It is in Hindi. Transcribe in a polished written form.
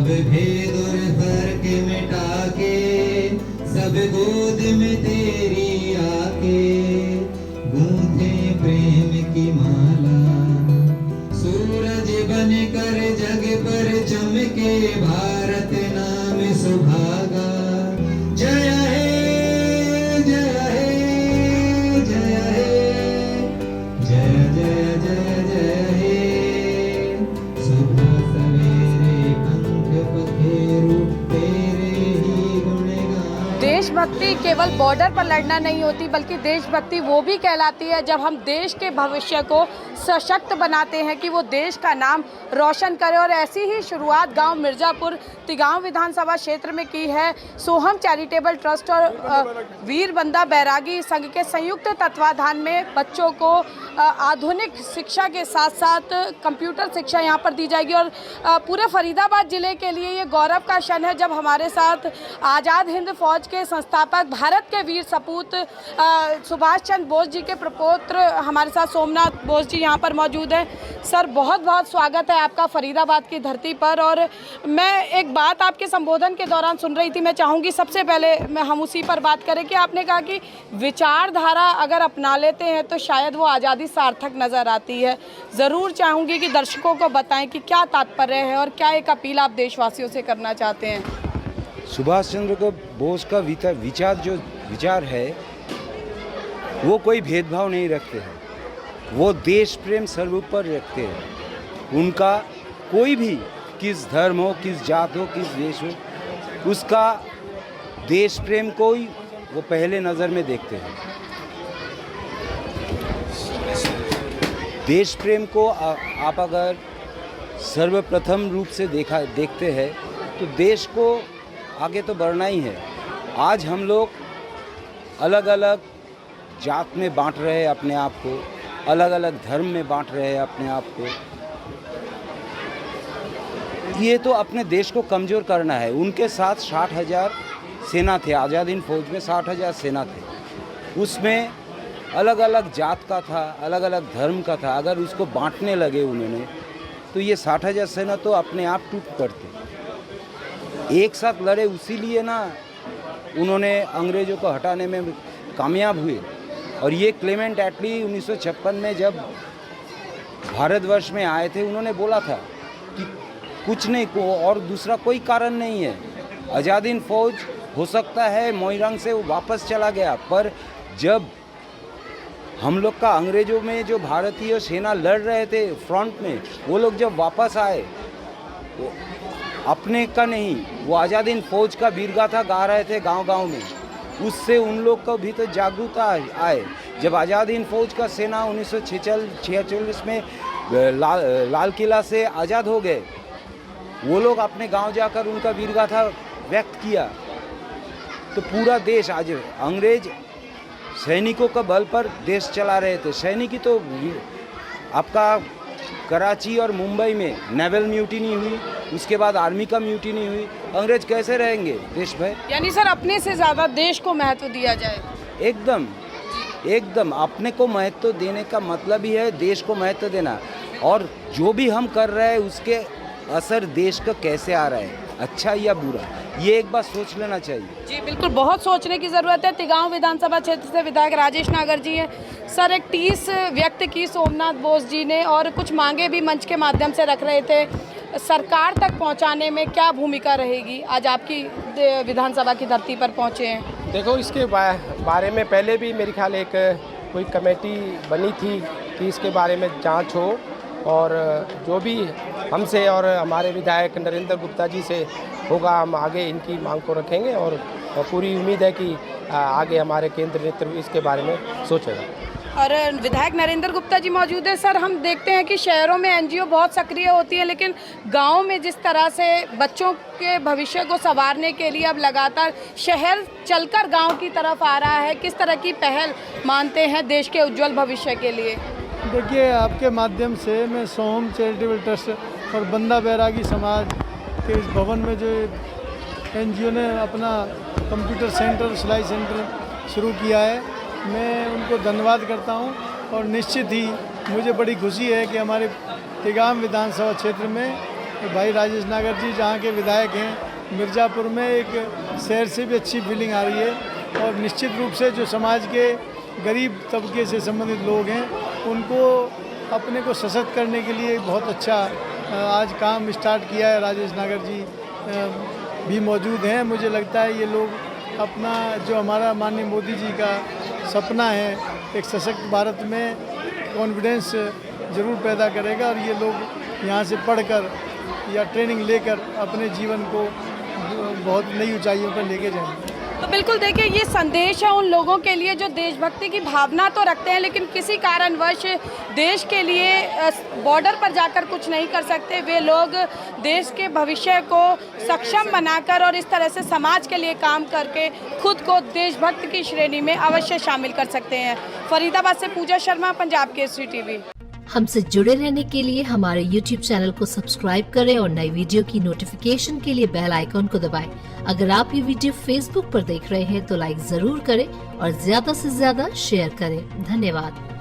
सब भेद और फर्क मिटा के, सब गोद में तेरी आके गूंथे प्रेम की माला। सूरज बनकर जग पर चमके, भारत नाम सुभागा। जय हे जय हे जय हे, जय जय जय जय हे। सुबह सवेरे पंख पखेरु, तेरे ही गुण गाऊं। देशभक्ति केवल बॉर्डर पर लड़ना नहीं होती, बल्कि देशभक्ति वो भी कहलाती है जब हम देश के भविष्य को सशक्त बनाते हैं कि वो देश का नाम रोशन करे। और ऐसी ही शुरुआत गांव मिर्ज़ापुर तिगांव विधानसभा क्षेत्र में की है सोहम चैरिटेबल ट्रस्ट और वीर बंदा बैरागी संघ के संयुक्त तत्वाधान में। बच्चों को आधुनिक शिक्षा के साथ साथ कंप्यूटर शिक्षा यहाँ पर दी जाएगी। और पूरे फरीदाबाद जिले के लिए ये गौरव का क्षण है जब हमारे साथ आज़ाद हिंद फौज के संस्थापक, भारत के वीर सपूत सुभाष चंद्र बोस जी के प्रपौत्र हमारे साथ सोमनाथ बोस जी यहाँ पर मौजूद हैं। सर, बहुत बहुत स्वागत है आपका फरीदाबाद की धरती पर। और मैं एक बात आपके संबोधन के दौरान सुन रही थी, मैं चाहूँगी सबसे पहले हम उसी पर बात करें कि आपने कहा कि विचारधारा अगर अपना लेते हैं तो शायद वो आज़ादी सार्थक नज़र आती है। ज़रूर चाहूँगी कि दर्शकों को बताएं कि क्या तात्पर्य है और क्या एक अपील आप देशवासियों से करना चाहते हैं। सुभाष चंद्र बोस का विचार है वो कोई भेदभाव नहीं रखते हैं, वो देश प्रेम सर्वोपर रखते हैं। उनका कोई भी किस धर्म हो, किस जात हो, किस देश हो, उसका देश प्रेम को ही वो पहले नज़र में देखते हैं। देश प्रेम को आप अगर सर्वप्रथम रूप से देखते हैं तो देश को आगे तो बढ़ना ही है। आज हम लोग अलग अलग जात में बांट रहे हैं अपने आप को, अलग अलग धर्म में बांट रहे हैं अपने आप को। ये तो अपने देश को कमज़ोर करना है। उनके साथ 60,000 सेना थे, आज़ाद हिंद फौज में 60,000 सेना थे। उसमें अलग अलग जात का था, अलग अलग धर्म का था। अगर उसको बांटने लगे उन्होंने तो ये 60,000 सेना तो अपने आप टूट पड़ते। एक साथ लड़े, उसीलिए ना उन्होंने अंग्रेज़ों को हटाने में कामयाब हुए। और ये क्लेमेंट एटली 1956 में जब भारतवर्ष में आए थे, उन्होंने बोला था कि कुछ नहीं को और दूसरा कोई कारण नहीं है। आज़ाद हिंद फौज हो सकता है मोइरांग से वो वापस चला गया, पर जब हम लोग का अंग्रेज़ों में जो भारतीय सेना लड़ रहे थे फ्रंट में, वो लोग जब वापस आए तो अपने का नहीं, वो आज़ाद हिंद फौज का वीरगाथा गा रहे थे गांव-गांव में। उससे उन लोग को भी तो जागरूकता आए। जब आज़ाद हिंद फौज का सेना 1946 में लाल किला से आज़ाद हो गए, वो लोग अपने गांव जाकर उनका वीरगाथा व्यक्त किया। तो पूरा देश, आज अंग्रेज सैनिकों का बल पर देश चला रहे थे। सैनिक ही तो आपका कराची और मुंबई में नेवल म्यूटिनी हुई, उसके बाद आर्मी का म्यूटिनी हुई। अंग्रेज कैसे रहेंगे देश में? यानी सर, अपने से ज़्यादा देश को महत्व दिया जाए। एकदम अपने को महत्व देने का मतलब ही है देश को महत्व देना। और जो भी हम कर रहे हैं उसके असर देश का कैसे आ रहा है, अच्छा या बुरा, ये एक बार सोच लेना चाहिए। जी बिल्कुल, बहुत सोचने की ज़रूरत है। तिगांव विधानसभा क्षेत्र से विधायक राजेश नागर जी हैं। सर, एक टीस व्यक्त की सोमनाथ बोस जी ने और कुछ मांगे भी मंच के माध्यम से रख रहे थे, सरकार तक पहुंचाने में क्या भूमिका रहेगी? आज आपकी विधानसभा की धरती पर पहुंचे हैं। देखो, इसके बारे में पहले भी मेरे ख्याल एक कोई कमेटी बनी थी कि इसके बारे में जांच हो, और जो भी हमसे और हमारे विधायक नरेंद्र गुप्ता जी से होगा, हम आगे इनकी मांग को रखेंगे। और पूरी उम्मीद है कि आगे हमारे केंद्र नेतृत्व इसके बारे में सोचेगा। और विधायक नरेंद्र गुप्ता जी मौजूद है। सर, हम देखते हैं कि शहरों में एनजीओ बहुत सक्रिय होती है, लेकिन गांव में जिस तरह से बच्चों के भविष्य को संवारने के लिए अब लगातार शहर चलकर गांव की तरफ आ रहा है, किस तरह की पहल मानते हैं देश के उज्जवल भविष्य के लिए? देखिए, आपके माध्यम से मैं सोहम चैरिटेबल ट्रस्ट और बंदा बैरागी समाज के इस भवन में जो एनजीओ ने अपना कंप्यूटर सेंटर, सिलाई सेंटर शुरू किया है, मैं उनको धन्यवाद करता हूं। और निश्चित ही मुझे बड़ी खुशी है कि हमारे तिगांव विधानसभा क्षेत्र में तो भाई राजेश नागर जी जहाँ के विधायक हैं, मिर्ज़ापुर में एक शहर से भी अच्छी फीलिंग आ रही है। और निश्चित रूप से जो समाज के गरीब तबके से संबंधित लोग हैं उनको अपने को सशक्त करने के लिए बहुत अच्छा आज काम स्टार्ट किया है। राजेश नागर जी भी मौजूद हैं। मुझे लगता है ये लोग अपना जो हमारा माननीय मोदी जी का सपना है एक सशक्त भारत में कॉन्फिडेंस ज़रूर पैदा करेगा और ये लोग यहाँ से पढ़कर या ट्रेनिंग लेकर अपने जीवन को बहुत नई ऊंचाइयों पर लेके जाएंगे। तो बिल्कुल देखिए, ये संदेश है उन लोगों के लिए जो देशभक्ति की भावना तो रखते हैं लेकिन किसी कारणवश देश के लिए बॉर्डर पर जाकर कुछ नहीं कर सकते। वे लोग देश के भविष्य को सक्षम बनाकर और इस तरह से समाज के लिए काम करके खुद को देशभक्त की श्रेणी में अवश्य शामिल कर सकते हैं। फरीदाबाद से पूजा शर्मा, पंजाब केसरी टीवी। हमसे जुड़े रहने के लिए हमारे YouTube चैनल को सब्सक्राइब करें और नई वीडियो की नोटिफिकेशन के लिए बेल आइकॉन को दबाएं। अगर आप ये वीडियो Facebook पर देख रहे हैं तो लाइक जरूर करें और ज्यादा से ज्यादा शेयर करें। धन्यवाद।